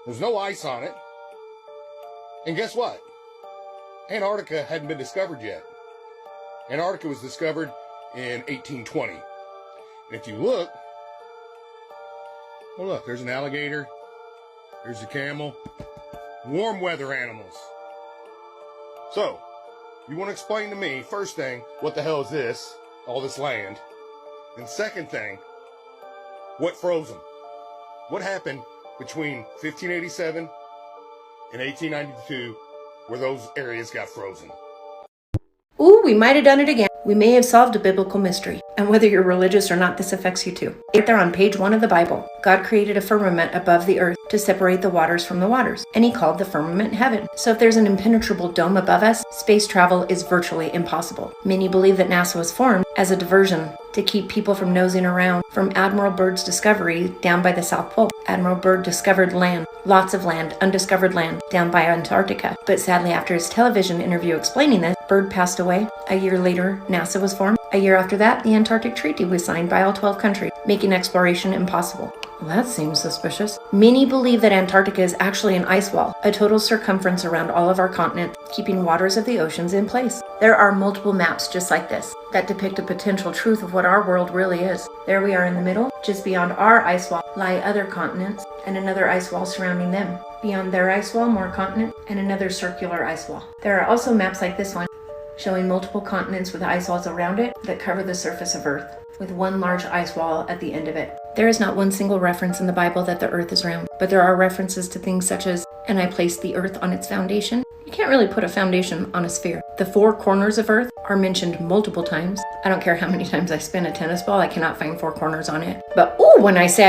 There's no ice on it. And guess what? Antarctica hadn't been discovered yet. Antarctica was discovered in 1820. And if you look, well, look, there's an alligator, there's a camel, warm weather animals. So, you want to explain to me, first thing, what the hell is this, all this land? And second thing, what froze them? What happened between 1587 and 1892 where those areas got frozen? Ooh, we might have done it again. We may have solved a biblical mystery. And whether you're religious or not, this affects you too. Right there on page 1 of the Bible, God created a firmament above the earth to separate the waters from the waters. And he called the firmament heaven. So if there's an impenetrable dome above us, space travel is virtually impossible. Many believe that NASA was formed as a diversion to keep people from nosing around from Admiral Byrd's discovery down by the South Pole. Admiral Byrd discovered land, lots of land, undiscovered land, down by Antarctica. But sadly, after his television interview explaining this, Byrd passed away. A year later, NASA was formed. A year after that, the Antarctic Treaty was signed by all 12 countries, making exploration impossible. Well, that seems suspicious. Many believe that Antarctica is actually an ice wall, a total circumference around all of our continent, keeping waters of the oceans in place. There are multiple maps just like this that depict a potential truth of what our world really is. There we are in the middle. Just beyond our ice wall lie other continents and another ice wall surrounding them. Beyond their ice wall, more continent and another circular ice wall. There are also maps like this one, showing multiple continents with ice walls around it that cover the surface of Earth, with one large ice wall at the end of it. There is not one single reference in the Bible that the Earth is round, but there are references to things such as, "And I placed the earth on its foundation." You can't really put a foundation on a sphere. The 4 corners of Earth are mentioned multiple times. I don't care how many times I spin a tennis ball, I cannot find 4 corners on it. But when I say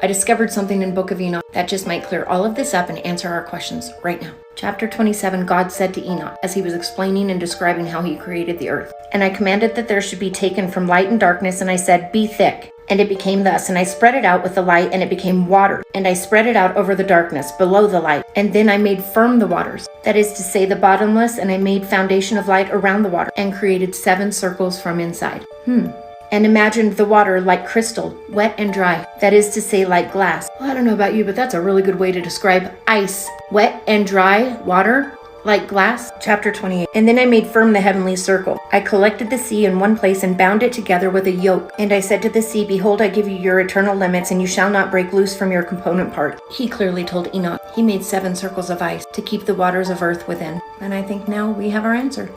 I discovered something in Book of Enoch that just might clear all of this up and answer our questions right now. Chapter 27, God said to Enoch, as he was explaining and describing how he created the earth, "And I commanded that there should be taken from light and darkness, and I said, be thick. And it became thus, and I spread it out with the light, and it became water. And I spread it out over the darkness, below the light. And then I made firm the waters, that is to say, the bottomless, and I made foundation of light around the water, and created 7 circles from inside." And imagined the water like crystal, wet and dry, that is to say, like glass. Well, I don't know about you, but that's a really good way to describe ice. Wet and dry water, like glass. Chapter 28. "And then I made firm the heavenly circle. I collected the sea in one place and bound it together with a yoke. And I said to the sea, behold, I give you your eternal limits, and you shall not break loose from your component part." He clearly told Enoch he made 7 circles of ice to keep the waters of earth within. And I think now we have our answer.